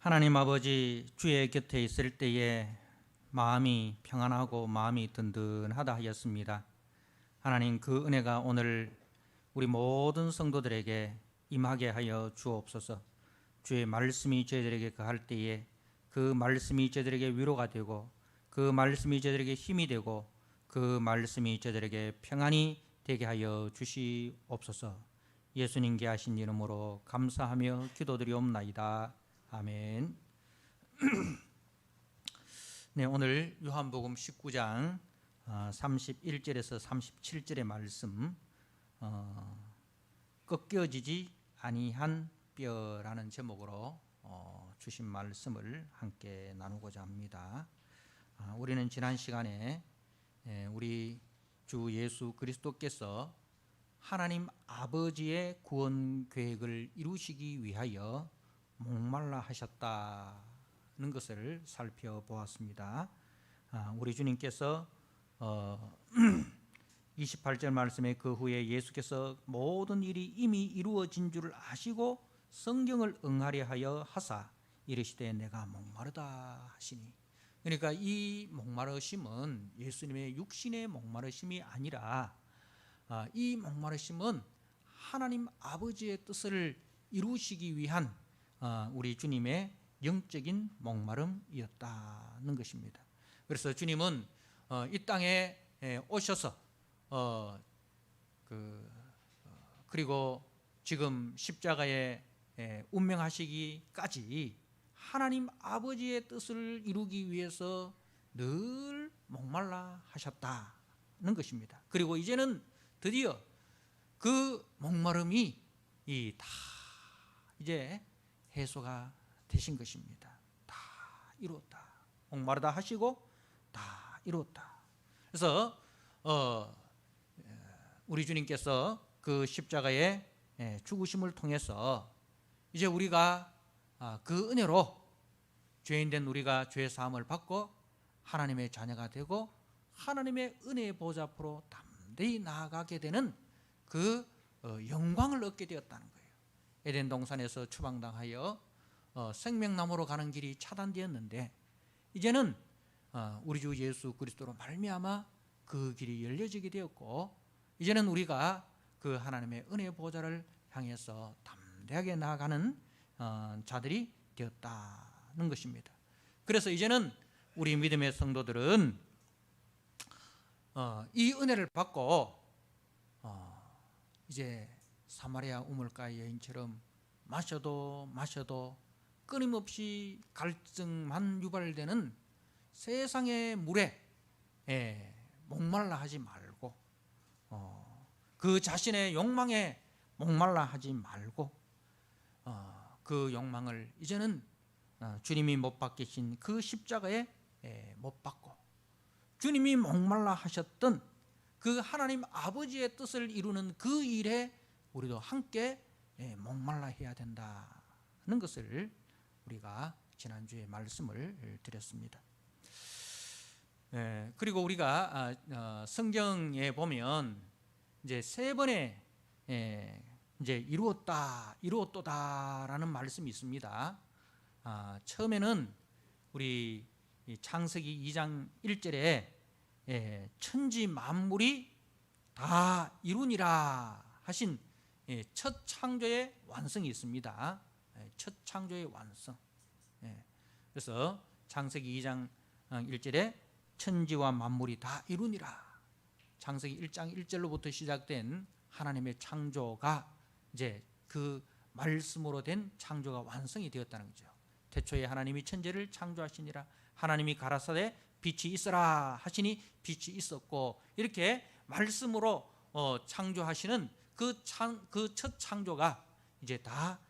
하나님 아버지, 주의 곁에 있을 때에 마음이 평안하고 마음이 든든하다 하였습니다. 하나님, 그 은혜가 오늘 우리 모든 성도들에게 임하게 하여 주옵소서. 주의 말씀이 저희들에게 거할 때에 그 말씀이 저희들에게 위로가 되고, 그 말씀이 저희들에게 힘이 되고, 그 말씀이 저희들에게 평안이 되게 하여 주시옵소서. 예수님께 하신 이름으로 감사하며 기도드리옵나이다. 아멘. 네, 오늘 요한복음 19장 31절에서 37절의 말씀, 꺾여지지 아니한 뼈라는 제목으로 주신 말씀을 함께 나누고자 합니다. 우리는 지난 시간에 우리 주 예수 그리스도께서 하나님 아버지의 구원 계획을 이루시기 위하여 목말라 하셨다는 것을 살펴보았습니다. 우리 주님께서 28절 말씀에 그 후에 예수께서 모든 일이 이미 이루어진 줄 아시고 성경을 응하려 하여 하사 이르시되 내가 목마르다 하시니, 그러니까 이 목마르심은 예수님의 육신의 목마르심이 아니라 이 목마르심은 하나님 아버지의 뜻을 이루시기 위한 우리 주님의 영적인 목마름이었다는 것입니다. 그래서 주님은 이 땅에 오셔서 그리고 지금 십자가에 운명하시기까지 하나님 아버지의 뜻을 이루기 위해서 늘 목말라 하셨다는 것입니다. 그리고 이제는 드디어 그 목마름이 다 이제 해소가 되신 것입니다. 다 이루었다. 목마르다 하시고 다 이루었다. 그래서 우리 주님께서 그 십자가의 죽으심을 통해서 이제 우리가 그 은혜로 죄인된 우리가 죄 사함을 받고 하나님의 자녀가 되고 하나님의 은혜의 보좌 앞으로 담대히 나아가게 되는 그 영광을 얻게 되었다는 거예요. 에덴 동산에서 추방당하여 생명나무로 가는 길이 차단되었는데 이제는 우리 주 예수 그리스도로 말미암아 그 길이 열려지게 되었고, 이제는 우리가 그 하나님의 은혜 보좌를 향해서 담대하게 나아가는 자들이 되었다는 것입니다. 그래서 이제는 우리 믿음의 성도들은 이 은혜를 받고 이제 사마리아 우물가의 여인처럼 마셔도 끊임없이 갈증만 유발되는 세상의 물에 목말라 하지 말고, 그 자신의 욕망에 목말라 하지 말고, 그 욕망을 이제는 주님이 못 박히신 그 십자가에 못 박고 주님이 목말라 하셨던 그 하나님 아버지의 뜻을 이루는 그 일에 우리도 함께 목말라 해야 된다는 것을 우리가 지난주에 말씀을 드렸습니다. 그리고 우리가 성경에 보면 이제 세 번의 이제 이루었도다라는 말씀이 있습니다. 처음에는 우리 창세기 2장 1절에 천지 만물이 다 이루니라 하신 첫 창조의 완성이 있습니다. 첫 창조의 완성. 그래서 창세기 2장 1절에 천지와 만물이 다 이루니라. 창세기 1장 1절로부터 시작된 하나님의 창조가 이제 그 말씀으로 된 창조가 완성이 되었다는 거죠. 태초에 하나님이 천지를 창조하시니라. 하나님이 가라사대 빛이 있어라 하시니 빛이 있었고, 이렇게 말씀으로 창조하시는 그 첫 창조가 이제 다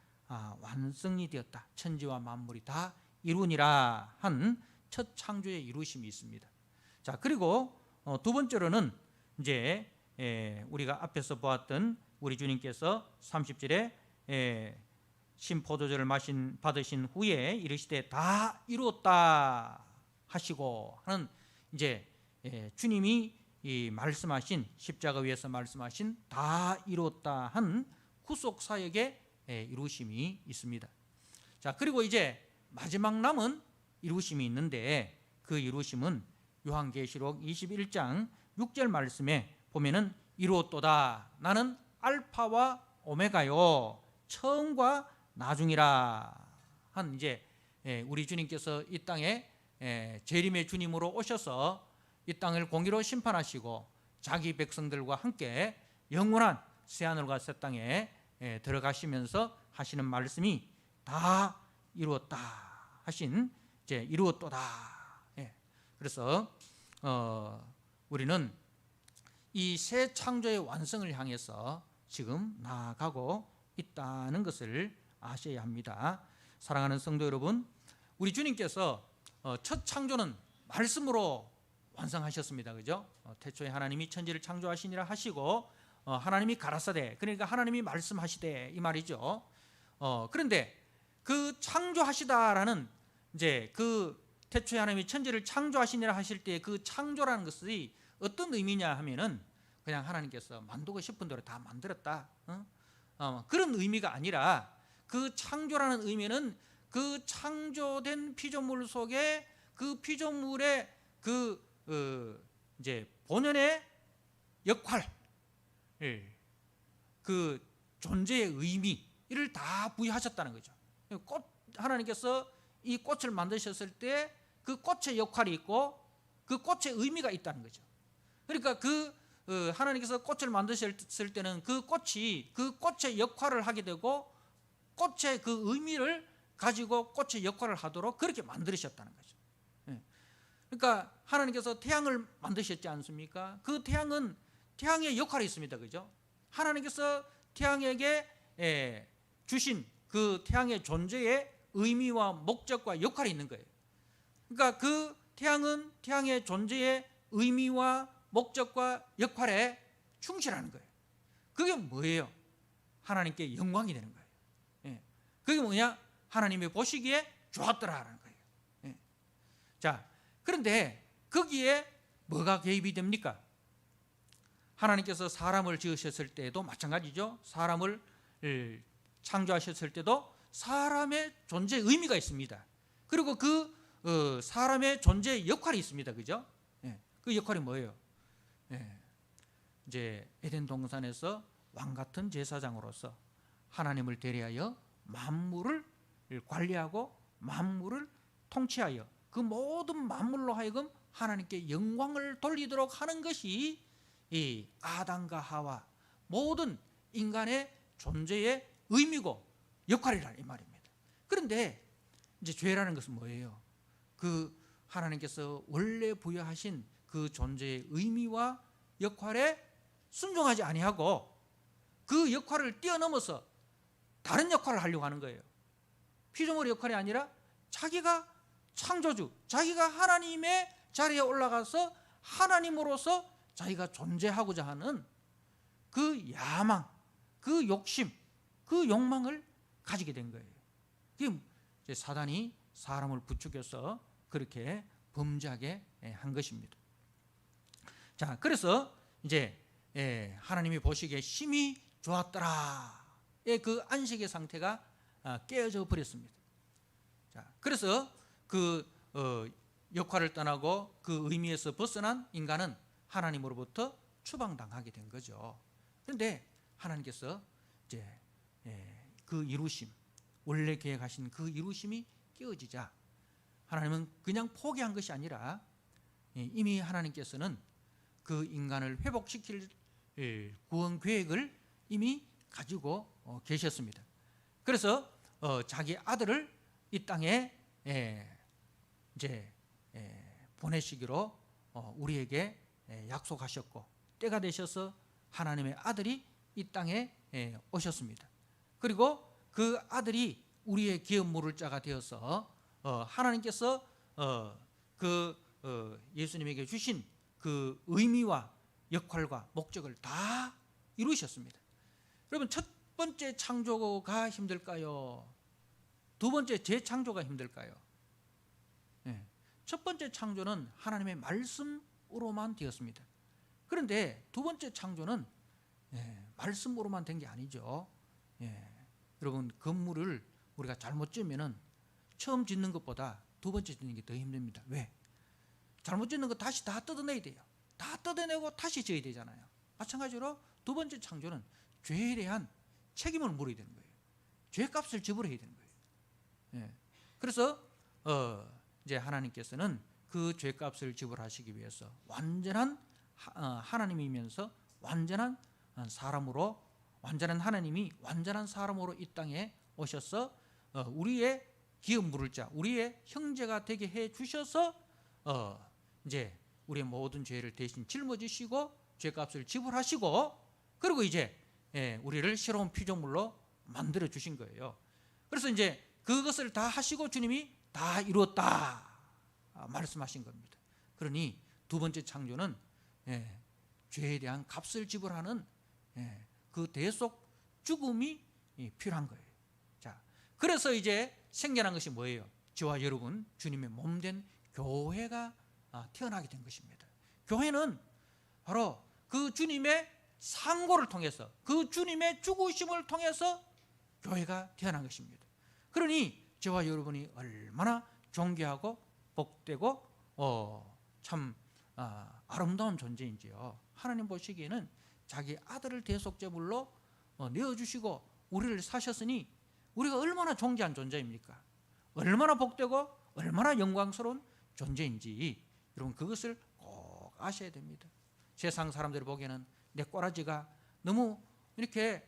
완성이 되었다. 천지와 만물이 다 이루니라 한 첫 창조의 이루심이 있습니다. 자, 그리고 두 번째로는 이제 우리가 앞에서 보았던 우리 주님께서 30절에 신포도주를 받으신 후에 이르시되 다 이루었다 하시고 하는, 이제 주님이 이 말씀하신 십자가 위에서 말씀하신 다 이루었다 한 구속 사역의 이루심이 있습니다. 자, 그리고 이제 마지막 남은 이루심이 있는데 그 이루심은 요한계시록 21장 6절 말씀에 보면은 이루었도다. 나는 알파와 오메가요 처음과 나중이라 한 이제 우리 주님께서 이 땅에 재림의 주님으로 오셔서 이 땅을 공의로 심판하시고 자기 백성들과 함께 영원한 새하늘과 새 땅에 들어가시면서 하시는 말씀이 다 이루었다 하신 이제 이루었도다. 그래서 우리는 이 새 창조의 완성을 향해서 지금 나아가고 있다는 것을 아셔야 합니다. 사랑하는 성도 여러분, 우리 주님께서 첫 창조는 말씀으로 완성하셨습니다. 그죠? 태초에 하나님이 천지를 창조하시니라 하시고 하나님이 가라사대, 그러니까 하나님이 말씀하시되 이 말이죠. 그런데 그 창조하시다라는 이제 그 태초에 하나님이 천지를 창조하시니라 하실 때 그 창조라는 것이 어떤 의미냐 하면은 그냥 하나님께서 만들고 싶은 대로 다 만들었다, 그런 의미가 아니라 그 창조라는 의미는 그 창조된 피조물 속에 그 피조물의 이제 본연의 역할, 그 존재의 의미를 다 부여하셨다는 거죠. 하나님께서 이 꽃을 만드셨을 때 그 꽃의 역할이 있고 그 꽃의 의미가 있다는 거죠. 그러니까 하나님께서 꽃을 만드셨을 때는 그 꽃의 역할을 하게 되고 꽃의 그 의미를 가지고 꽃의 역할을 하도록 그렇게 만드셨다는 거죠. 그러니까 하나님께서 태양을 만드셨지 않습니까? 그 태양의 역할이 있습니다. 그죠? 하나님께서 태양에게 주신 그 태양의 존재의 의미와 목적과 역할이 있는 거예요. 그러니까 그 태양은 태양의 존재의 의미와 목적과 역할에 충실하는 거예요. 그게 뭐예요? 하나님께 영광이 되는 거예요. 그게 뭐냐? 하나님이 보시기에 좋았더라라는 거예요. 자, 그런데 거기에 뭐가 개입이 됩니까? 하나님께서 사람을 지으셨을 때도 마찬가지죠. 사람을 창조하셨을 때도 사람의 존재의 의미가 있습니다. 그리고 그 사람의 존재의 역할이 있습니다. 그죠? 그 역할이 뭐예요? 이제 에덴 동산에서 왕 같은 제사장으로서 하나님을 대리하여 만물을 관리하고 만물을 통치하여 그 모든 만물로 하여금 하나님께 영광을 돌리도록 하는 것이 이 아담과 하와 모든 인간의 존재의 의미고 역할이라 이 말입니다. 그런데 이제 죄라는 것은 뭐예요? 그 하나님께서 원래 부여하신 그 존재의 의미와 역할에 순종하지 아니하고 그 역할을 뛰어넘어서 다른 역할을 하려고 하는 거예요. 피조물의 역할이 아니라 자기가 창조주, 자기가 하나님의 자리에 올라가서 하나님으로서 자기가 존재하고자 하는 그 야망, 그 욕심, 그 욕망을 가지게 된 거예요. 그게 이제 사단이 사람을 부추겨서 그렇게 범죄하게 한 것입니다. 자, 그래서 이제 하나님이 보시기에 심히 좋았더라의 그 안식의 상태가 깨어져 버렸습니다. 자, 그래서 그 역할을 떠나고 그 의미에서 벗어난 인간은 하나님으로부터 추방당하게 된 거죠. 그런데 하나님께서 이제 그 이루심, 원래 계획하신 그 이루심이 깨어지자 하나님은 그냥 포기한 것이 아니라 이미 하나님께서는 그 인간을 회복시킬 구원 계획을 이미 가지고 계셨습니다. 그래서 자기 아들을 이 땅에 이제 보내시기로 우리에게 약속하셨고 때가 되셔서 하나님의 아들이 이 땅에 오셨습니다. 그리고 그 아들이 우리의 기업 물을 자가 되어서 하나님께서 예수님에게 주신 그 의미와 역할과 목적을 다 이루셨습니다. 여러분, 첫 번째 창조가 힘들까요? 두 번째 재창조가 힘들까요? 첫 번째 창조는 하나님의 말씀으로만 되었습니다. 그런데 두 번째 창조는 말씀으로만 된 게 아니죠. 여러분, 건물을 우리가 잘못 지으면은 처음 짓는 것보다 두 번째 짓는 게 더 힘듭니다. 왜? 잘못 짓는 거 다시 다 뜯어내야 돼요. 다 뜯어내고 다시 지어야 되잖아요. 마찬가지로 두 번째 창조는 죄에 대한 책임을 물어야 되는 거예요. 죄값을 지불해야 되는 거예요. 예. 그래서 이제 하나님께서는 그 죄값을 지불하시기 위해서 완전한 하나님이면서 완전한 사람으로, 완전한 하나님이 완전한 사람으로 이 땅에 오셔서 우리의 기업 물을 자, 우리의 형제가 되게 해 주셔서 이제 우리의 모든 죄를 대신 짊어지시고 죄값을 지불하시고, 그리고 이제 우리를 새로운 피조물로 만들어 주신 거예요. 그래서 이제 그것을 다 하시고 주님이 다 이루었다 말씀하신 겁니다. 그러니 두 번째 창조는 죄에 대한 값을 지불하는 그 대속 죽음이 필요한 거예요. 자, 그래서 이제 생겨난 것이 뭐예요? 저와 여러분, 주님의 몸된 교회가 태어나게 된 것입니다. 교회는 바로 그 주님의 상고를 통해서, 그 주님의 죽으심을 통해서 교회가 태어난 것입니다. 그러니 저와 여러분이 얼마나 존귀하고 복되고 참 아름다운 존재인지요. 하나님 보시기에는 자기 아들을 대속제물로 내어주시고 우리를 사셨으니 우리가 얼마나 존귀한 존재입니까? 얼마나 복되고 얼마나 영광스러운 존재인지 여러분 그것을 꼭 아셔야 됩니다. 세상 사람들이 보기에는 내 꼬라지가 너무 이렇게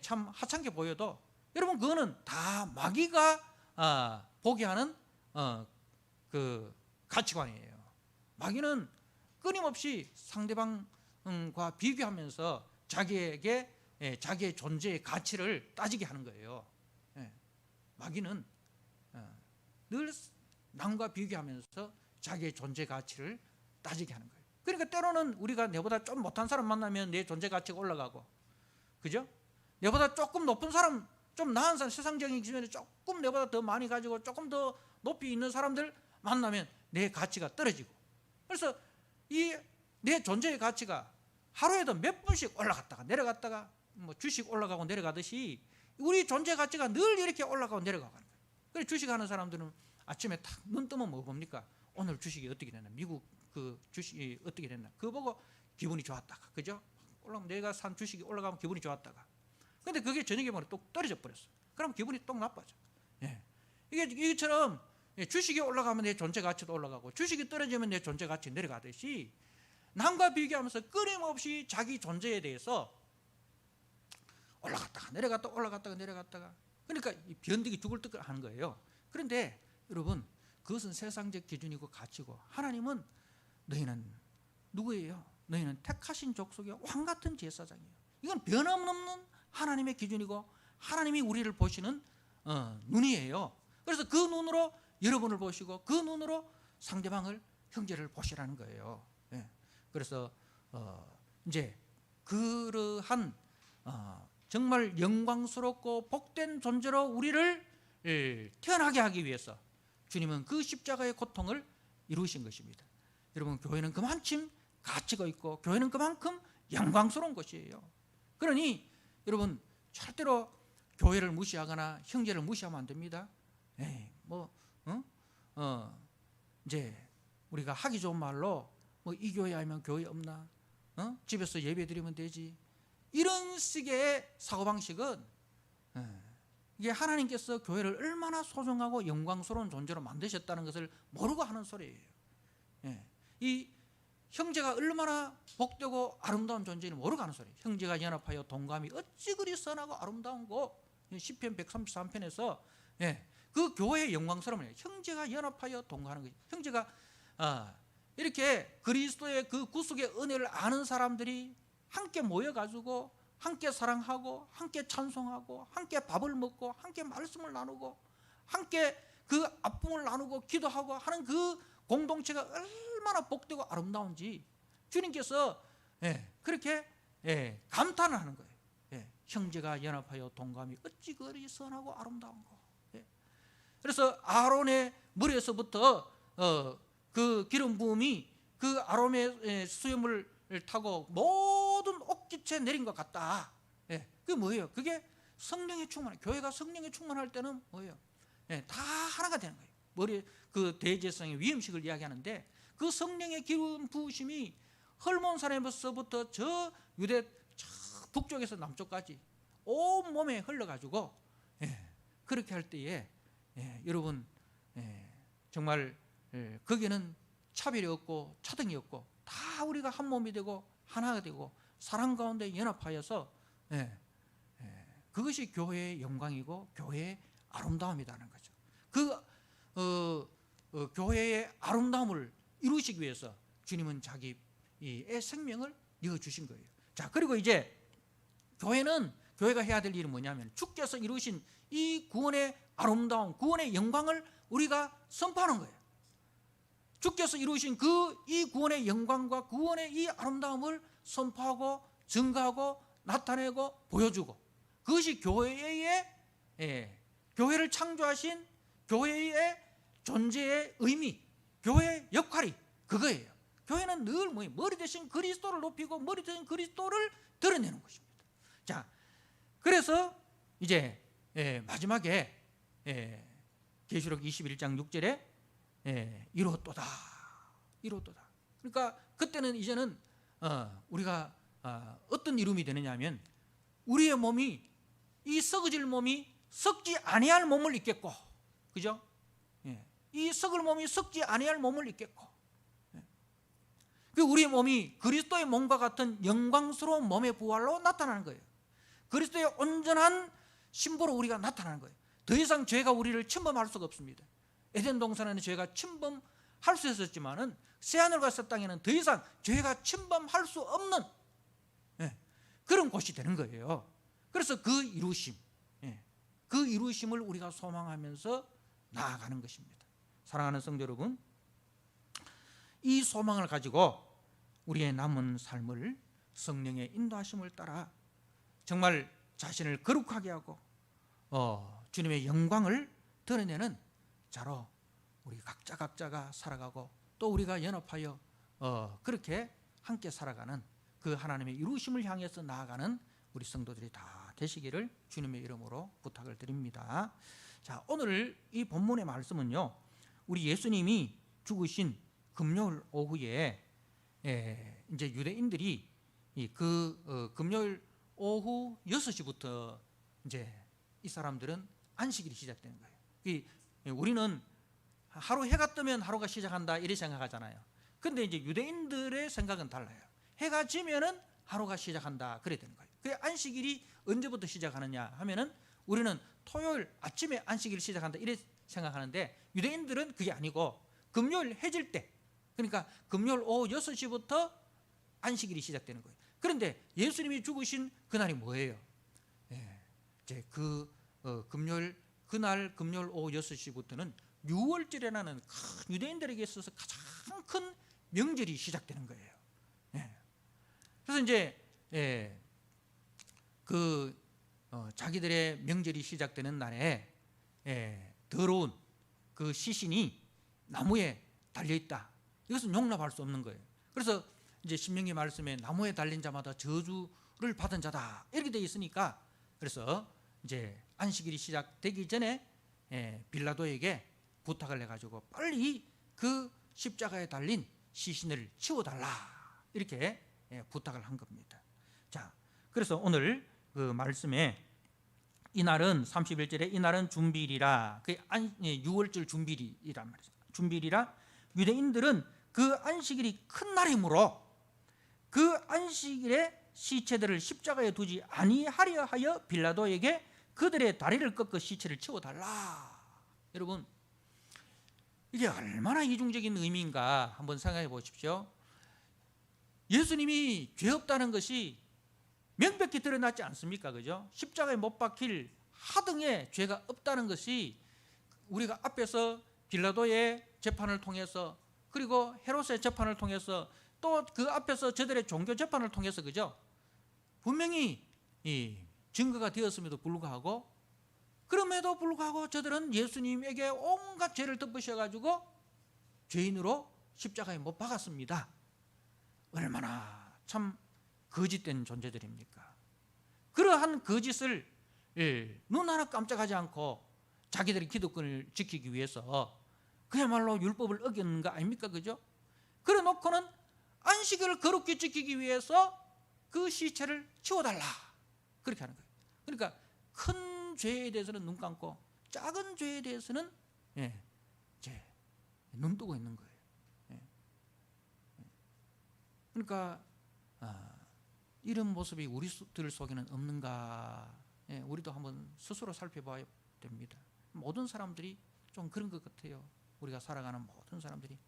참 하찮게 보여도 여러분 그거는 다 마귀가 보게 하는 그 가치관이에요. 마귀는 끊임없이 상대방과 비교하면서 자기에게 자기의 존재의 가치를 따지게 하는 거예요. 마귀는 늘 남과 비교하면서 자기의 존재 가치를 따지게 하는 거예요. 그러니까 때로는 우리가 내보다 좀 못한 사람 만나면 내 존재 가치가 올라가고, 그죠? 내보다 조금 높은 사람, 좀 나은 사람, 세상적인 기준에 조금 내보다 더 많이 가지고 조금 더 높이 있는 사람들 만나면 내 가치가 떨어지고, 그래서 이 내 존재의 가치가 하루에도 몇 분씩 올라갔다가 내려갔다가 뭐 주식 올라가고 내려가듯이 우리 존재 가치가 늘 이렇게 올라가고 내려가는 거예요. 그래서 주식하는 사람들은 아침에 탁 눈 뜨면 뭐 봅니까? 오늘 주식이 어떻게 됐나? 미국 그 주식이 어떻게 됐나? 그거 보고 기분이 좋았다가, 그죠? 올라가면 내가 산 주식이 올라가면 기분이 좋았다가, 근데 그게 저녁에 보면 또 떨어져 버렸어. 그럼 기분이 또 나빠져. 이게처럼 주식이 올라가면 내 존재 가치도 올라가고 주식이 떨어지면 내 존재 가치 내려가듯이 남과 비교하면서 끊임없이 자기 존재에 대해서 올라갔다가 내려갔다가 올라갔다가 내려갔다가, 그러니까 변덕이 죽을 듯 하는 거예요. 그런데 여러분 그것은 세상적 기준이고 가치고, 하나님은 너희는 누구예요? 너희는 택하신 족속의 왕같은 제사장이에요. 이건 변함없는 하나님의 기준이고 하나님이 우리를 보시는 눈이에요. 그래서 그 눈으로 여러분을 보시고 그 눈으로 상대방을, 형제를 보시라는 거예요. 그래서 이제 그러한 정말 영광스럽고 복된 존재로 우리를 태어나게 하기 위해서 주님은 그 십자가의 고통을 이루신 것입니다. 여러분 교회는 그만큼 가치가 있고 교회는 그만큼 영광스러운 것이에요. 그러니 여러분 절대로 교회를 무시하거나 형제를 무시하면 안 됩니다. 이제 우리가 하기 좋은 말로 뭐 이 교회 아니면 교회 없나? 집에서 예배 드리면 되지. 이런 식의 사고방식은 이게 하나님께서 교회를 얼마나 소중하고 영광스러운 존재로 만드셨다는 것을 모르고 하는 소리예요. 이 형제가 얼마나 복되고 아름다운 존재인지 모르고 하는 소리예요. 형제가 연합하여 동감이 어찌 그리 선하고 아름다운 거. 시편 133편에서 그 교회의 영광스러움을 형제가 연합하여 동거하는 거죠. 형제가 이렇게 그리스도의 그 구속의 은혜를 아는 사람들이 함께 모여가지고 함께 사랑하고 함께 찬송하고 함께 밥을 먹고 함께 말씀을 나누고 함께 그 아픔을 나누고 기도하고 하는 그 공동체가 얼마나 복되고 아름다운지 주님께서 그렇게 감탄을 하는 거예요. 형제가 연합하여 동감이 어찌 그리 선하고 아름다운 거. 그래서 아론의 머리에서부터 그 기름 부음이 그 아론의 수염을 타고 모든 옥기채 내린 것 같다. 그게 뭐예요? 그게 성령의 충만. 교회가 성령의 충만할 때는 뭐예요? 다 하나가 되는 거예요. 머리 그 대제사장의 위임식을 이야기하는데 그 성령의 기름 부으심이 헐몬산에서부터 저 유대 북쪽에서 남쪽까지 온 몸에 흘러가지고 그렇게 할 때에 여러분 정말 거기는 차별이 없고 차등이 없고 다 우리가 한 몸이 되고 하나가 되고 사랑 가운데 연합하여서 그것이 교회의 영광이고 교회의 아름다움이라는 거죠. 그 교회의 아름다움을 이루시기 위해서 주님은 자기의 생명을 내어주신 거예요. 자, 그리고 이제 교회가 해야 될 일은 뭐냐면 주께서 이루신 이 구원의 아름다움, 구원의 영광을 우리가 선포하는 거예요. 주께서 이루신 이 구원의 영광과 구원의 이 아름다움을 선포하고 증거하고 나타내고 보여주고, 그것이 교회의 교회를 창조하신 교회의 존재의 의미, 교회의 역할이 그거예요. 교회는 늘 머리 대신 그리스도를 높이고 머리 대신 그리스도를 드러내는 것입니다. 자, 그래서 이제 마지막에 계시록 21장 6절에 이루었도다. 그러니까 그때는 이제는 우리가 어떤 이름이 되느냐 하면 우리의 몸이, 이 썩어질 몸이 썩지 아니할 몸을 입겠고, 그죠? 이 썩을 몸이 썩지 아니할 몸을 입겠고, 그 우리의 몸이 그리스도의 몸과 같은 영광스러운 몸의 부활로 나타나는 거예요. 그리스도의 온전한 신부로 우리가 나타나는 거예요. 더 이상 죄가 우리를 침범할 수가 없습니다. 에덴 동산에는 죄가 침범할 수 있었지만은 새하늘과 새 땅에는 더 이상 죄가 침범할 수 없는 그런 곳이 되는 거예요. 그래서 그 이루심을 우리가 소망하면서 나아가는 것입니다. 사랑하는 성도 여러분, 이 소망을 가지고 우리의 남은 삶을 성령의 인도하심을 따라 정말 자신을 거룩하게 하고 주님의 영광을 드러내는 자로 우리 각자가 살아가고, 또 우리가 연합하여 그렇게 함께 살아가는 그 하나님의 이루심을 향해서 나아가는 우리 성도들이 다 되시기를 주님의 이름으로 부탁을 드립니다. 자, 오늘 이 본문의 말씀은요, 우리 예수님이 죽으신 금요일 오후에 이제 유대인들이 금요일 오후 6시부터 이제 이 사람들은 안식일이 시작되는 거예요. 우리는 하루 해가 뜨면 하루가 시작한다 이렇게 생각하잖아요. 근데 이제 유대인들의 생각은 달라요. 해가 지면은 하루가 시작한다 그래 되는 거예요. 그 안식일이 언제부터 시작하느냐 하면은 우리는 토요일 아침에 안식일 시작한다 이렇게 생각하는데, 유대인들은 그게 아니고 금요일 해질 때, 그러니까 금요일 오후 6시부터 안식일이 시작되는 거예요. 그런데 예수님이 죽으신 그날이 뭐예요? 이제 금요일 오후 6시부터는 유월절이라는 유대인들에게 있어서 가장 큰 명절이 시작되는 거예요. 그래서 이제 자기들의 명절이 시작되는 날에 더러운 그 시신이 나무에 달려 있다. 이것은 용납할 수 없는 거예요. 그래서 이제 신명기 말씀에 나무에 달린 자마다 저주를 받은 자다 이렇게 되어 있으니까, 그래서 이제 안식일이 시작되기 전에 빌라도에게 부탁을 해가지고 빨리 그 십자가에 달린 시신을 치워달라 이렇게 부탁을 한 겁니다. 자, 그래서 오늘 그 말씀에 이날은 31절에 이날은 준비일이라, 그 유월절 준비일이란 말이죠. 준비일이라 유대인들은 그 안식일이 큰 날이므로 그 안식일에 시체들을 십자가에 두지 아니하려 하여 빌라도에게 그들의 다리를 꺾어 시체를 치워달라. 여러분, 이게 얼마나 이중적인 의미인가 한번 생각해 보십시오. 예수님이 죄 없다는 것이 명백히 드러났지 않습니까? 그죠? 십자가에 못 박힐 하등의 죄가 없다는 것이 우리가 앞에서 빌라도의 재판을 통해서, 그리고 헤롯의 재판을 통해서, 또 그 앞에서 저들의 종교 재판을 통해서, 그죠? 분명히 이 증거가 되었음에도 불구하고, 그럼에도 불구하고 저들은 예수님에게 온갖 죄를 덮으셔가지고 죄인으로 십자가에 못 박았습니다. 얼마나 참 거짓된 존재들입니까? 그러한 거짓을 눈 하나 깜짝하지 않고 자기들의 기득권을 지키기 위해서 그야말로 율법을 어겼는 거 아닙니까? 그죠? 그래 놓고는 안식일을 거룩히 지키기 위해서 그 시체를 치워달라, 그렇게 하는 거예요. 그러니까 큰 죄에 대해서는 눈 감고 작은 죄에 대해서는 이제 눈 뜨고 있는 거예요. 그러니까 이런 모습이 우리들 속에는 없는가? 우리도 한번 스스로 살펴봐야 됩니다. 모든 사람들이 좀 그런 것 같아요. 우리가 살아가는 모든 사람들이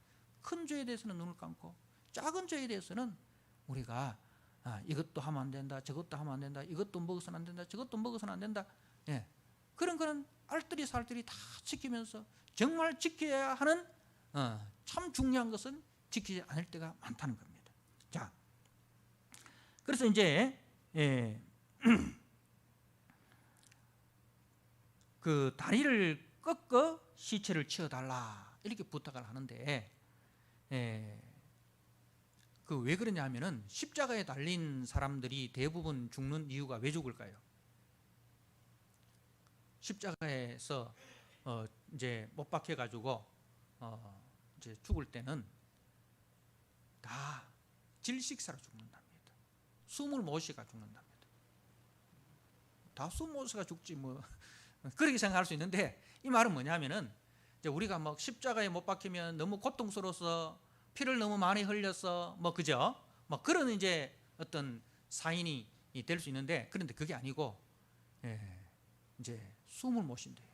큰 죄에 대해서는 눈을 감고 작은 죄에 대해서는 우리가 이것도 하면 안 된다, 저것도 하면 안 된다, 이것도 먹어서는 안 된다, 저것도 먹어서는 안 된다. 그런 거는 알뜰히 살뜰히 다 지키면서 정말 지켜야 하는 참 중요한 것은 지키지 않을 때가 많다는 겁니다. 자, 그래서 이제 그 다리를 꺾어 시체를 치워달라 이렇게 부탁을 하는데, 그 왜 그러냐 하면은 십자가에 달린 사람들이 대부분 죽는 이유가 왜 죽을까요? 십자가에서 이제 못 박혀 가지고 이제 죽을 때는 다 질식사로 죽는답니다. 숨을 못 쉬가 죽는답니다. 다 숨 못 쉬가 죽지 뭐 그렇게 생각할 수 있는데, 이 말은 뭐냐면은 이제 우리가 뭐 십자가에 못 박히면 너무 고통스러워서 피를 너무 많이 흘려서 뭐 그죠? 뭐 그런 이제 어떤 사인이 될 수 있는데, 그런데 그게 아니고 이제 숨을 못 쉰대요.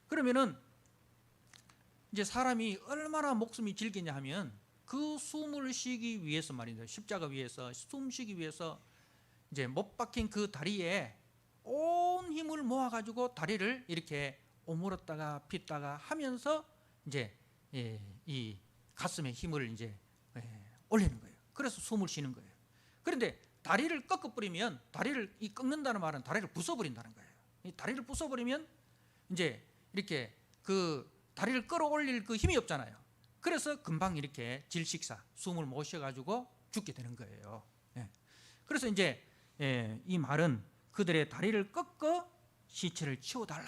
그러면은 이제 사람이 얼마나 목숨이 질기냐 하면 그 숨을 쉬기 위해서 말입니다. 십자가 위에서 숨 쉬기 위해서 이제 못 박힌 그 다리에 온 힘을 모아가지고 다리를 이렇게 오므렸다가 pis다가 하면서 이제 이 가슴에 힘을 이제 올리는 거예요. 그래서 숨을 쉬는 거예요. 그런데 다리를 꺾어버리면, 다리를 꺾는다는 말은 다리를 부숴버린다는 거예요. 이 다리를 부숴버리면 이제 이렇게 그 다리를 끌어올릴 그 힘이 없잖아요. 그래서 금방 이렇게 질식사, 숨을 못 쉬어가지고 죽게 되는 거예요. 그래서 이제 이 말은 그들의 다리를 꺾어 시체를 치워달라.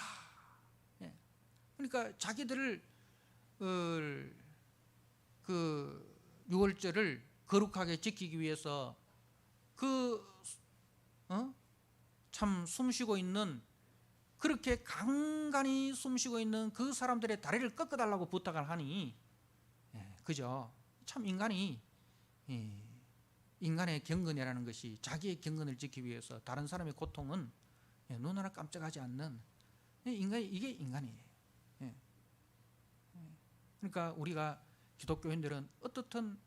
그러니까 자기들을 그 유월절을 거룩하게 지키기 위해서 참 숨쉬고 있는, 그렇게 간간히 숨쉬고 있는 그 사람들의 다리를 꺾어달라고 부탁을 하니, 그죠? 참 인간의 경건이라는 것이, 자기의 경건을 지키기 위해서 다른 사람의 고통은 눈 하나 깜짝하지 않는 이게 인간이에요. 그러니까 우리가 기독교인들은 어떻든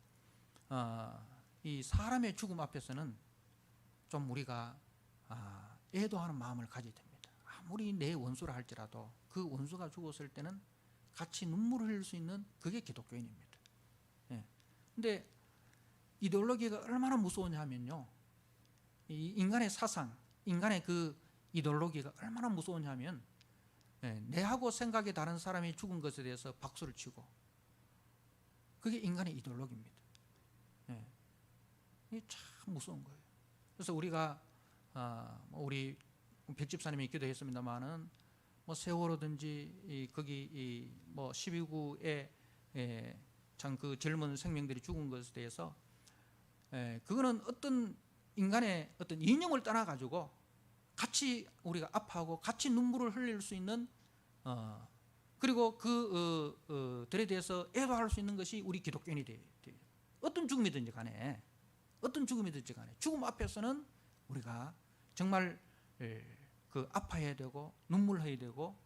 이 사람의 죽음 앞에서는 좀 우리가 애도하는 마음을 가져야 됩니다. 아무리 내 원수라 할지라도 그 원수가 죽었을 때는 같이 눈물을 흘릴 수 있는 그게 기독교인입니다. 근데 이데올로기가 얼마나 무서우냐 하면요, 이 인간의 사상, 인간의 그 이데올로기가 얼마나 무서우냐 하면 내하고 생각이 다른 사람이 죽은 것에 대해서 박수를 치고, 그게 인간의 이데올로기입니다. 이게 참 무서운 거예요. 그래서 우리가 우리 백집사님이 기도했습니다마는 뭐 세월호든지 거기 뭐 12구에 참 그 젊은 생명들이 죽은 것에 대해서 그거는 어떤 인간의 어떤 이념을 떠나 가지고 같이 우리가 아파하고 같이 눈물을 흘릴 수 있는 그리고 그들에 대해서 애도할 수 있는 것이 우리 기독교인이 돼요. 어떤 죽음이든지 간에, 어떤 죽음이든지 간에 죽음 앞에서는 우리가 정말 그 아파해야 되고 눈물 흘려야 되고,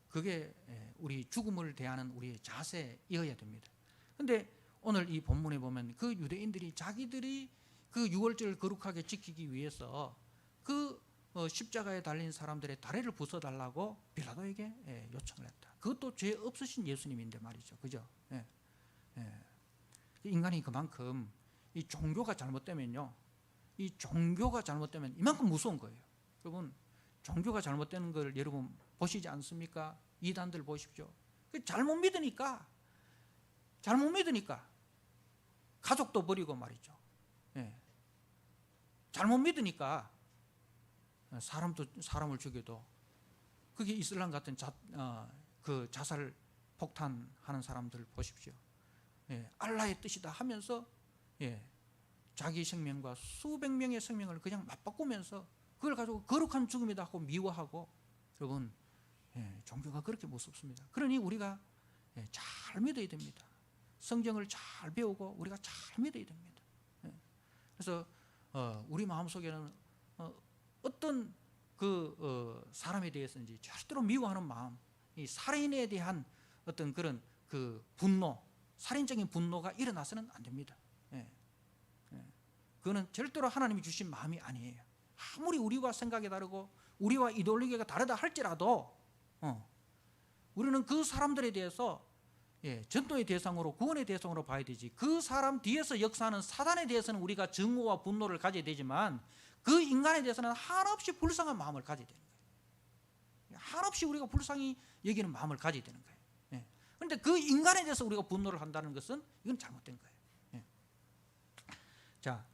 그게 우리 죽음을 대하는 우리의 자세이어야 됩니다. 그런데 오늘 이 본문에 보면 그 유대인들이 자기들이 그 유월절을 거룩하게 지키기 위해서 그 십자가에 달린 사람들의 다리를 부숴달라고 빌라도에게 요청을 했다. 그것도 죄 없으신 예수님인데 말이죠. 그죠? 인간이 그만큼 이 종교가 잘못되면요, 이 종교가 잘못되면 이만큼 무서운 거예요. 여러분, 종교가 잘못되는 걸 여러분 보시지 않습니까? 이단들 보십시오. 잘못 믿으니까 가족도 버리고 말이죠. 잘못 믿으니까 사람도 사람을 죽여도 그게 이슬람 같은 그 자살 폭탄하는 사람들 보십시오. 알라의 뜻이다 하면서 자기 생명과 수백 명의 생명을 그냥 맞바꾸면서 그걸 가지고 거룩한 죽음이다 하고 미워하고, 여러분 종교가 그렇게 무섭습니다. 그러니 우리가 잘 믿어야 됩니다. 성경을 잘 배우고 우리가 잘 믿어야 됩니다. 그래서 우리 마음속에는 어떤 그 사람에 대해서인지 절대로 미워하는 마음, 이 살인에 대한 어떤 그런 그 분노, 살인적인 분노가 일어나서는 안 됩니다. 그거는 절대로 하나님이 주신 마음이 아니에요. 아무리 우리와 생각이 다르고 우리와 이데올로기가 다르다 할지라도 우리는 그 사람들에 대해서 전도의 대상으로, 구원의 대상으로 봐야 되지, 그 사람 뒤에서 역사하는 사단에 대해서는 우리가 증오와 분노를 가져야 되지만 그 인간에 대해서는 한없이 불쌍한 마음을 가져야 되는 거예요. 한없이 우리가 불쌍히 여기는 마음을 가져야 되는 거예요. 그런데 그 인간에 대해서 우리가 분노를 한다는 것은 이건 잘못된 거예요. 자,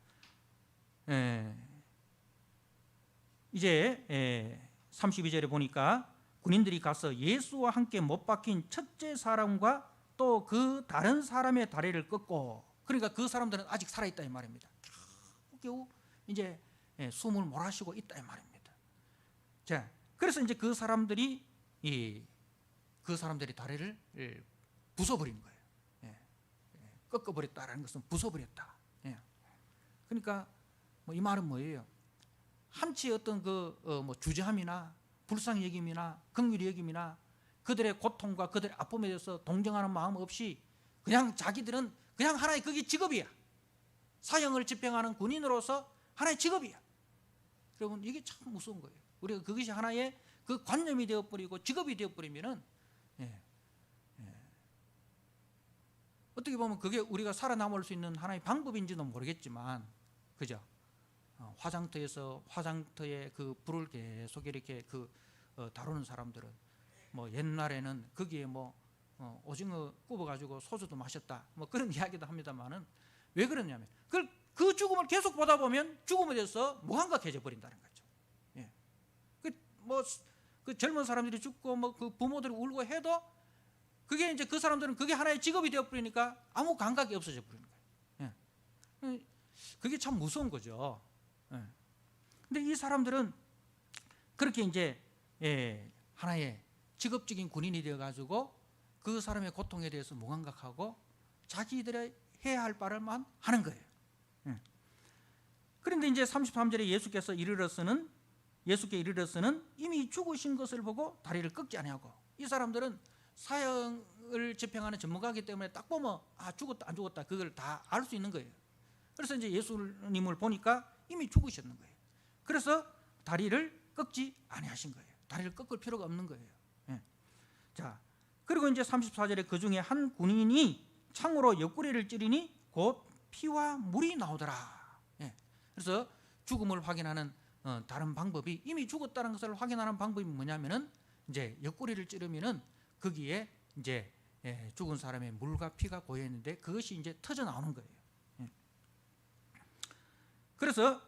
이제 32절에 보니까 군인들이 가서 예수와 함께 못 박힌 첫째 사람과 또 그 다른 사람의 다리를 꺾고, 그러니까 그 사람들은 아직 살아있다 이 말입니다. 겨우 이제 숨을 몰아쉬고 있다 이 말입니다. 자, 그래서 이제 그 사람들이 다리를 부숴버린 거예요. 꺾어버렸다라는 것은 부숴버렸다. 그러니까 이 말은 뭐예요? 한치 어떤 뭐 주저함이나 불쌍히 여김이나 긍휼히 여김이나 그들의 고통과 그들의 아픔에 대해서 동정하는 마음 없이 그냥 자기들은 그냥 하나의 그게 직업이야. 사형을 집행하는 군인으로서 하나의 직업이야. 여러분, 이게 참 무서운 거예요. 우리가 그것이 하나의 그 관념이 되어버리고 직업이 되어버리면은 어떻게 보면 그게 우리가 살아남을 수 있는 하나의 방법인지도 모르겠지만, 그죠? 화장터의 그 불을 계속 이렇게 다루는 사람들은 뭐 옛날에는 거기에 뭐 오징어 굽어가지고 소주도 마셨다 뭐 그런 이야기도 합니다만은, 왜 그러냐면 그 죽음을 계속 보다 보면 죽음에 대해서 무감각해져 버린다는 거죠. 그 젊은 사람들이 죽고 뭐 그 부모들이 울고 해도 그게 이제 그 사람들은 그게 하나의 직업이 되어 버리니까 아무 감각이 없어져 버리는 거예요. 그게 참 무서운 거죠. 근데 이 사람들은 그렇게 이제 하나의 직업적인 군인이 되어 가지고 그 사람의 고통에 대해서 무감각하고 자기들의 해야 할 바를만 하는 거예요. 그런데 이제 33절에 예수께 이르러서는 이미 죽으신 것을 보고 다리를 꺾지 아니하고, 이 사람들은 사형을 집행하는 전문가이기 때문에 딱 보면 죽었다 안 죽었다 그걸 다 알 수 있는 거예요. 그래서 이제 예수님을 보니까 이미 죽으셨는 거예요. 그래서 다리를 꺾지 아니하신 거예요. 다리를 꺾을 필요가 없는 거예요. 자, 그리고 이제 34절에 그 중에 한 군인이 창으로 옆구리를 찌르니 곧 피와 물이 나오더라. 그래서 죽음을 확인하는 다른 방법이, 이미 죽었다는 것을 확인하는 방법이 뭐냐면은 이제 옆구리를 찌르면은 거기에 이제 죽은 사람의 물과 피가 고여 있는데 그것이 이제 터져 나오는 거예요. 그래서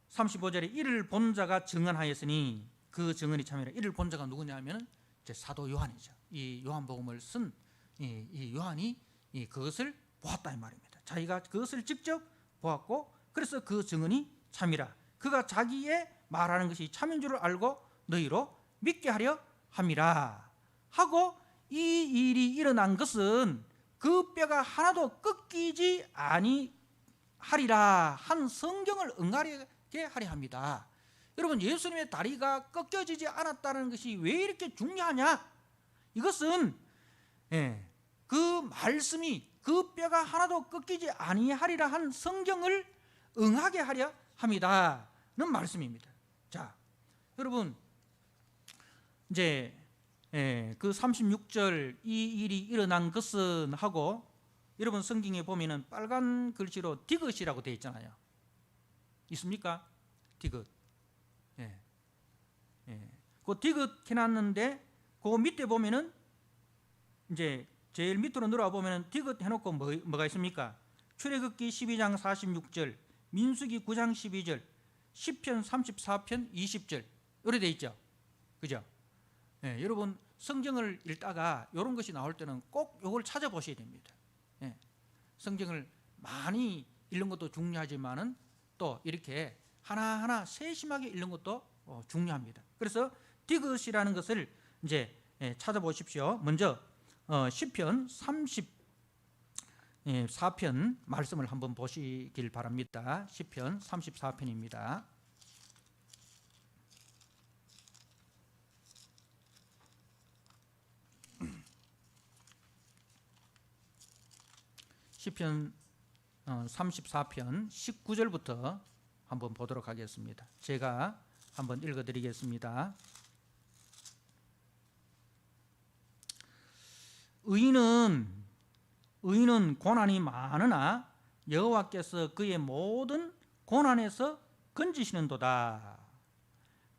35절에 이를 본 자가 증언하였으니, 그 증언이 참이라. 이를 본 자가 누구냐면은 이제 사도 요한이죠. 이 요한복음을 쓴 이 요한이 그것을 보았다 이 말입니다. 자기가 그것을 직접 보았고, 그래서 그 증언이 참이라. 그가 자기의 말하는 것이 참인 줄을 알고 너희로 믿게 하려 함이라 하고, 이 일이 일어난 것은 그 뼈가 하나도 꺾이지 아니하리라 한 성경을 응하게 하려 합니다. 여러분, 예수님의 다리가 꺾여지지 않았다는 것이 왜 이렇게 중요하냐? 이것은 그 말씀이 그 뼈가 하나도 꺾이지 아니하리라 한 성경을 응하게 하려 합니다는 말씀입니다. 자, 여러분, 이제 그 36절 이 일이 일어난 것은 하고, 여러분 성경에 보면은 빨간 글씨로 디귿이라고 되어 있잖아요. 있습니까? 디귿. 그 디귿 해놨는데 그 밑에 보면은 이제 제일 밑으로 내려와 보면은 디귿 해놓고 뭐가 있습니까? 출애굽기 12장 46절, 민수기 9장 12절, 시편 34편 20절, 요래 돼 있죠. 그죠? 예, 여러분 성경을 읽다가 이런 것이 나올 때는 꼭 이걸 찾아보셔야 됩니다. 예, 성경을 많이 읽는 것도 중요하지만은 또 이렇게 하나하나 세심하게 읽는 것도 중요합니다. 그래서 디귿이라는 것을 이제 찾아보십시오. 먼저 시편 34편 말씀을 한번 보시길 바랍니다. 시편 34편입니다. 시편 34편 19절부터 한번 보도록 하겠습니다. 제가 한번 읽어드리겠습니다. 의인은 고난이 많으나 여호와께서 그의 모든 고난에서 건지시는도다.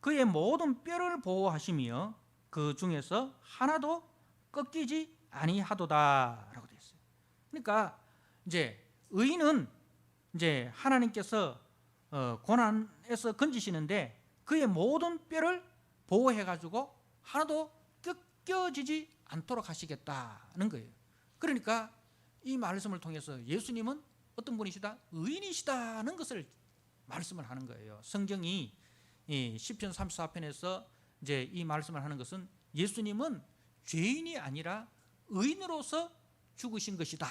그의 모든 뼈를 보호하시며 그 중에서 하나도 꺾이지 아니하도다라고 되어 있어요. 그러니까 이제 의인은 이제 하나님께서 고난에서 건지시는데 그의 모든 뼈를 보호해 가지고 하나도 꺾여지지 않도록 하시겠다는 거예요. 그러니까 이 말씀을 통해서 예수님은 어떤 분이시다? 의인이시다는 것을 말씀을 하는 거예요. 성경이 시편 34편에서 이제 이 말씀을 하는 것은 예수님은 죄인이 아니라 의인으로서 죽으신 것이다.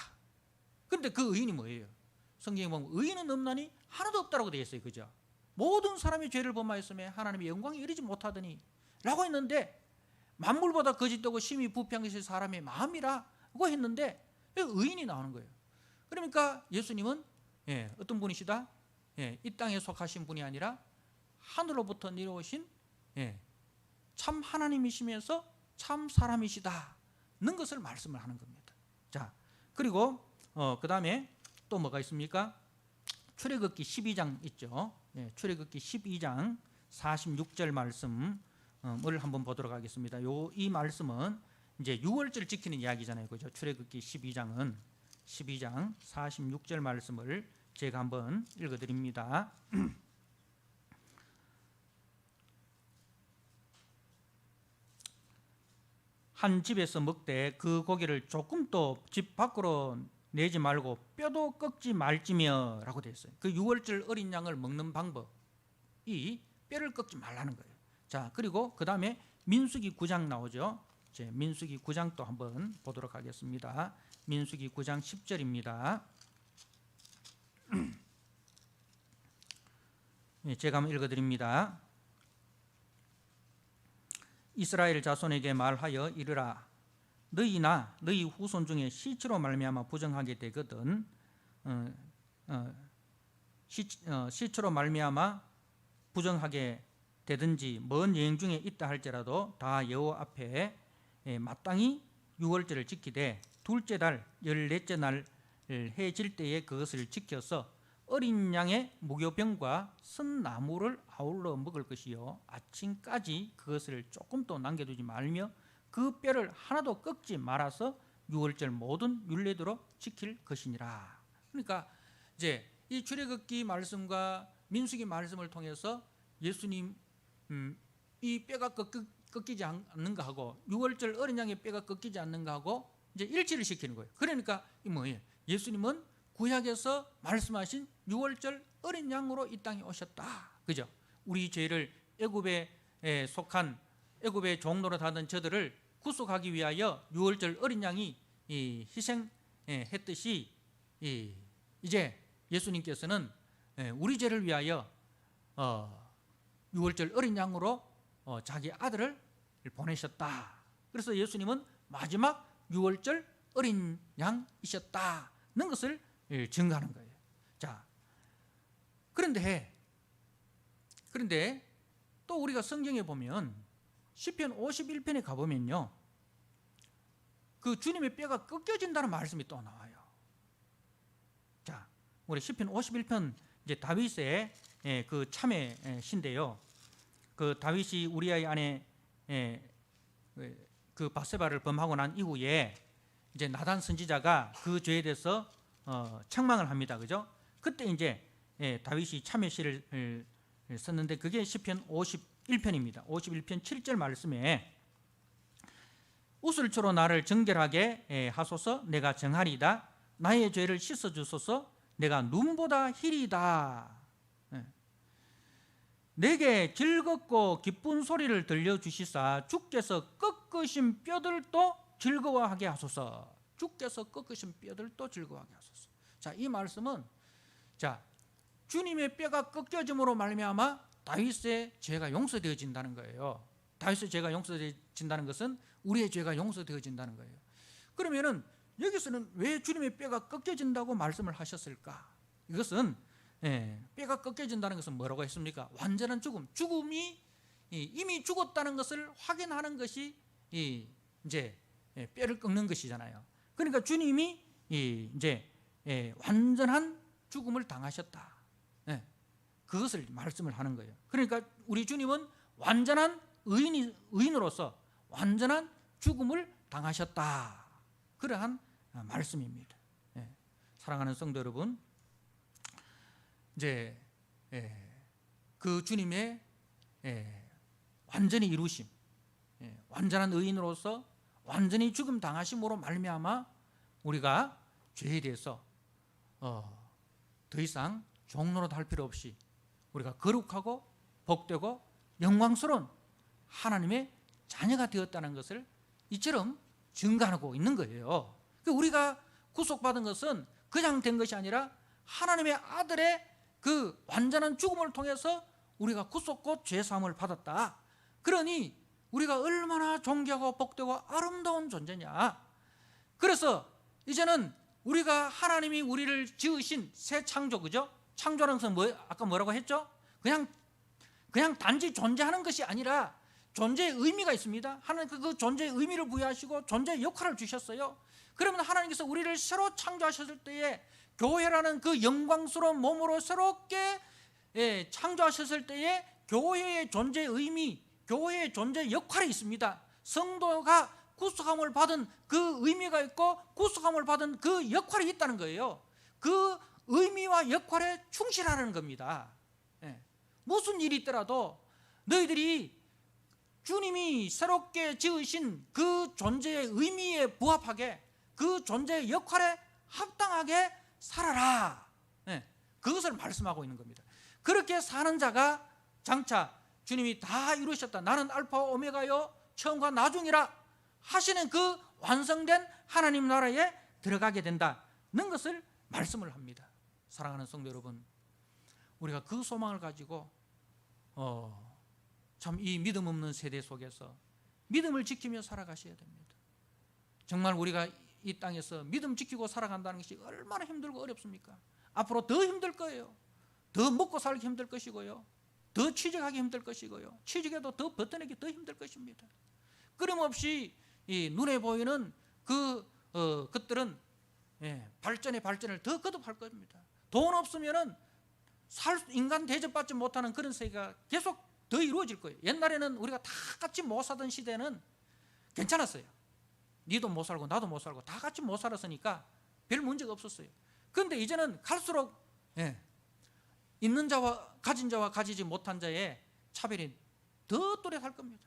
그런데 그 의인이 뭐예요? 성경에 보면 의인은 없나니 하나도 없다라고 되어 있어요. 그죠? 모든 사람이 죄를 범하였으며 하나님의 영광에 이르지 못하더니 라고 했는데 만물보다 거짓되고 심히 부패한 것이 사람의 마음이라고 했는데 의인이 나오는 거예요. 그러니까 예수님은 어떤 분이시다? 이 땅에 속하신 분이 아니라 하늘로부터 내려오신 참 하나님이시면서 참 사람이시다는 것을 말씀을 하는 겁니다. 자, 그리고 그 다음에 또 뭐가 있습니까? 출애굽기 12장 있죠. 출애굽기 12장 46절 말씀을 한번 보도록 하겠습니다. 이 말씀은 이제 6월절 지키는 이야기잖아요. 그죠? 출애굽기 12장 46절 말씀을 제가 한번 읽어드립니다. 한 집에서 먹되 그 고기를 조금도 집 밖으로 내지 말고 뼈도 꺾지 말지며 라고 되어 있어요. 그 6월절 어린 양을 먹는 방법이 뼈를 꺾지 말라는 거예요. 자, 그리고 그 다음에 민수기 9장 나오죠. 민수기 9장 또 한번 보도록 하겠습니다. 민수기 9장 10절입니다. 제가 한번 읽어드립니다. 이스라엘 자손에게 말하여 이르라. 너희나 너희 후손 중에 시체로 말미암아 부정하게 되거든 시체로 말미암아 부정하게 되든지 먼 여행 중에 있다 할지라도 다 여호와 앞에 마땅히 유월절을 지키되 둘째 달 14째 날 해질 때에 그것을 지켜서 어린 양의 무교병과 쓴나무를 아울러 먹을 것이요 아침까지 그것을 조금도 남겨두지 말며 그 뼈를 하나도 꺾지 말아서 유월절 모든 율례대로 지킬 것이니라. 그러니까 이제 이 출애굽기 말씀과 민수기 말씀을 통해서 예수님 이 뼈가 꺾이지 않는가 하고 유월절 어린 양의 뼈가 꺾이지 않는가 하고 이제 일치를 시키는 거예요. 그러니까 이 뭐예요? 예수님은 구약에서 말씀하신 유월절 어린 양으로 이 땅에 오셨다. 그죠? 우리 죄를 애굽에 속한 애굽의 종노릇하던 저들을 구속하기 위하여 유월절 어린 양이 희생했듯이 이제 예수님께서는 우리 죄를 위하여 유월절 어린 양으로 자기 아들을 보내셨다. 그래서 예수님은 마지막 유월절 어린 양이셨다는 것을 증거하는 거예요. 자, 그런데 또 우리가 성경에 보면 시편 51편에 가보면요, 그 주님의 뼈가 꺾여진다는 말씀이 또 나와요. 자, 우리 시편 51편 이제 다윗의 그 참회신데요. 그 다윗이 우리아의 아내 그 바세바를 범하고 난 이후에 이제 나단 선지자가 그 죄에 대해서 책망을 합니다. 그죠? 그때 이제 다윗이 참회시를 썼는데 그게 시편 51편입니다. 51편 7절 말씀에 웃을초로 나를 정결하게 하소서. 내가 정하리다. 나의 죄를 씻어주소서. 내가 눈보다 희리다. 내게 즐겁고 기쁜 소리를 들려주시사 주께서 꺾으신 뼈들도 즐거워하게 하소서. 주께서 꺾으신 뼈들도 즐거워하게 하소서. 자, 이 말씀은 자, 주님의 뼈가 꺾여짐으로 말미암아 다윗의 죄가 용서되어진다는 거예요. 다윗의 죄가 용서되어진다는 것은 우리의 죄가 용서되어진다는 거예요. 그러면은 여기서는 왜 주님의 뼈가 꺾여진다고 말씀을 하셨을까? 이것은 뼈가 꺾여진다는 것은 뭐라고 했습니까? 완전한 죽음, 죽음이 이미 죽었다는 것을 확인하는 것이 이제 뼈를 꺾는 것이잖아요. 그러니까 주님이 이제 완전한 죽음을 당하셨다. 그것을 말씀을 하는 거예요. 그러니까 우리 주님은 완전한 의인으로서 완전한 죽음을 당하셨다. 그러한 말씀입니다. 사랑하는 성도 여러분, 이제 그 주님의 완전히 이루심, 완전한 의인으로서 완전히 죽음 당하심으로 말미암아 우리가 죄에 대해서 더 이상 종로로 할 필요 없이 우리가 거룩하고 복되고 영광스러운 하나님의 자녀가 되었다는 것을 이처럼 증거하고 있는 거예요. 우리가 구속받은 것은 그냥 된 것이 아니라 하나님의 아들의 그 완전한 죽음을 통해서 우리가 구속고 죄사함을 받았다. 그러니 우리가 얼마나 존귀하고 복되고 아름다운 존재냐. 그래서 이제는 우리가 하나님이 우리를 지으신 새 창조, 그죠? 창조라는 것은 아까 뭐라고 했죠? 그냥 단지 존재하는 것이 아니라 존재의 의미가 있습니다. 하나님 그 존재의 의미를 부여하시고 존재의 역할을 주셨어요. 그러면 하나님께서 우리를 새로 창조하셨을 때에 교회라는 그 영광스러운 몸으로 새롭게 창조하셨을 때에 교회의 존재의 의미, 교회의 존재의 역할이 있습니다. 성도가 구속함을 받은 그 의미가 있고 구속함을 받은 그 역할이 있다는 거예요. 그 의미와 역할에 충실하는 겁니다. 무슨 일이 있더라도 너희들이 주님이 새롭게 지으신 그 존재의 의미에 부합하게 그 존재의 역할에 합당하게 살아라. 그것을 말씀하고 있는 겁니다. 그렇게 사는 자가 장차 주님이 다 이루셨다. 나는 알파와 오메가요 처음과 나중이라 하시는 그 완성된 하나님 나라에 들어가게 된다는 것을 말씀을 합니다. 사랑하는 성도 여러분, 우리가 그 소망을 가지고 참 이 믿음 없는 세대 속에서 믿음을 지키며 살아가셔야 됩니다. 정말 우리가 이 땅에서 믿음 지키고 살아간다는 것이 얼마나 힘들고 어렵습니까? 앞으로 더 힘들 거예요. 더 먹고 살기 힘들 것이고요, 더 취직하기 힘들 것이고요, 취직해도 더 버텨내기 더 힘들 것입니다. 끊임없이 이 눈에 보이는 것들은 발전을 더 거듭할 겁니다. 돈 없으면은 인간 대접받지 못하는 그런 세계가 계속 더 이루어질 거예요. 옛날에는 우리가 다 같이 못 살던 시대는 괜찮았어요. 니도 못 살고 나도 못 살고 다 같이 못 살았으니까 별 문제가 없었어요. 그런데 이제는 갈수록 있는 자와 가진 자와 가지지 못한 자의 차별이 더 또렷할 겁니다.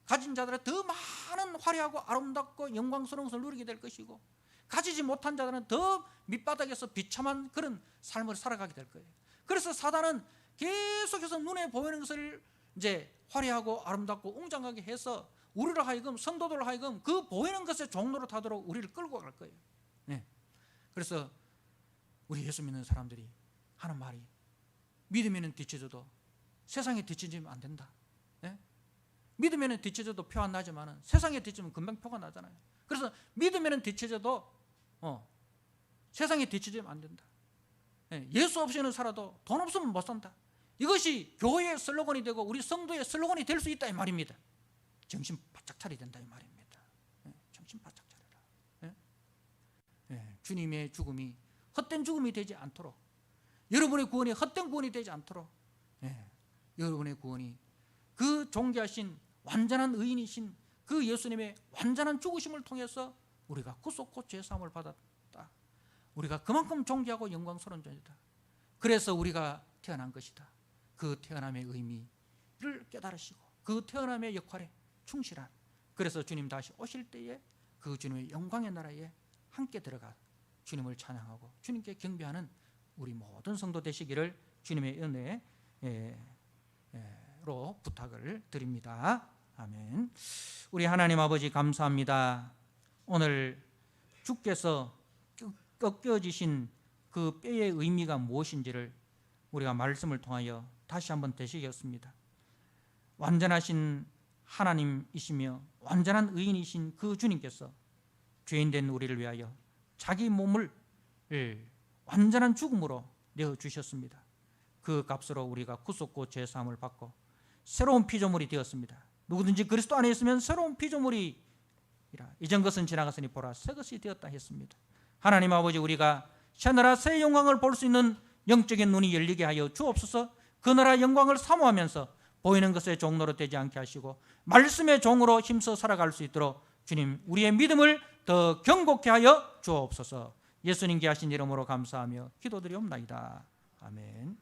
가진 자들은 더 많은 화려하고 아름답고 영광스러운 것을 누리게 될 것이고, 가지지 못한 자들은 더 밑바닥에서 비참한 그런 삶을 살아가게 될 거예요. 그래서 사단은 계속해서 눈에 보이는 것을 이제 화려하고 아름답고 웅장하게 해서 우리로 하여금, 성도들로 하여금 그 보이는 것에 종로로 타도록 우리를 끌고 갈 거예요. 그래서 우리 예수 믿는 사람들이 하는 말이, 믿으면 뒤쳐져도 세상에 뒤쳐지면 안 된다. 믿으면 뒤쳐져도 표 안 나지만 세상에 뒤쳐지면 금방 표가 나잖아요. 그래서 믿으면 뒤쳐져도 세상에 뒤쳐지면 안 된다. 예수 없이는 살아도 돈 없으면 못 산다. 이것이 교회의 슬로건이 되고 우리 성도의 슬로건이 될 수 있다 이 말입니다. 정신 바짝 차려야 된다 이 말입니다. 정신 바짝 차려라. 주님의 죽음이 헛된 죽음이 되지 않도록, 여러분의 구원이 헛된 구원이 되지 않도록, 여러분의 구원이 그 존귀하신 완전한 의인이신 그 예수님의 완전한 죽으심을 통해서 우리가 구속고 죄사함을 받았다. 우리가 그만큼 존귀하고 영광스러운 존재다. 그래서 우리가 태어난 것이다. 그 태어남의 의미를 깨달으시고 그 태어남의 역할에 충실한, 그래서 주님 다시 오실 때에 그 주님의 영광의 나라에 함께 들어가 주님을 찬양하고 주님께 경배하는 우리 모든 성도 되시기를 주님의 은혜로 부탁을 드립니다. 아멘. 우리 하나님 아버지 감사합니다. 오늘 주께서 꺾여지신 그 뼈의 의미가 무엇인지를 우리가 말씀을 통하여 다시 한번 되새겼습니다. 완전하신 하나님이시며 완전한 의인이신 그 주님께서 죄인된 우리를 위하여 자기 몸을 완전한 죽음으로 내어주셨습니다. 그 값으로 우리가 구속고 죄사함을 받고 새로운 피조물이 되었습니다. 누구든지 그리스도 안에 있으면 새로운 피조물이라. 이전 것은 지나갔으니 보라 새 것이 되었다 했습니다. 하나님 아버지, 우리가 새 나라 새 영광을 볼 수 있는 영적인 눈이 열리게 하여 주옵소서. 그 나라 영광을 사모하면서 보이는 것의 종로로 되지 않게 하시고 말씀의 종으로 힘써 살아갈 수 있도록 주님 우리의 믿음을 더 견고케 하여 주옵소서. 예수님께 하신 이름으로 감사하며 기도드리옵나이다. 아멘.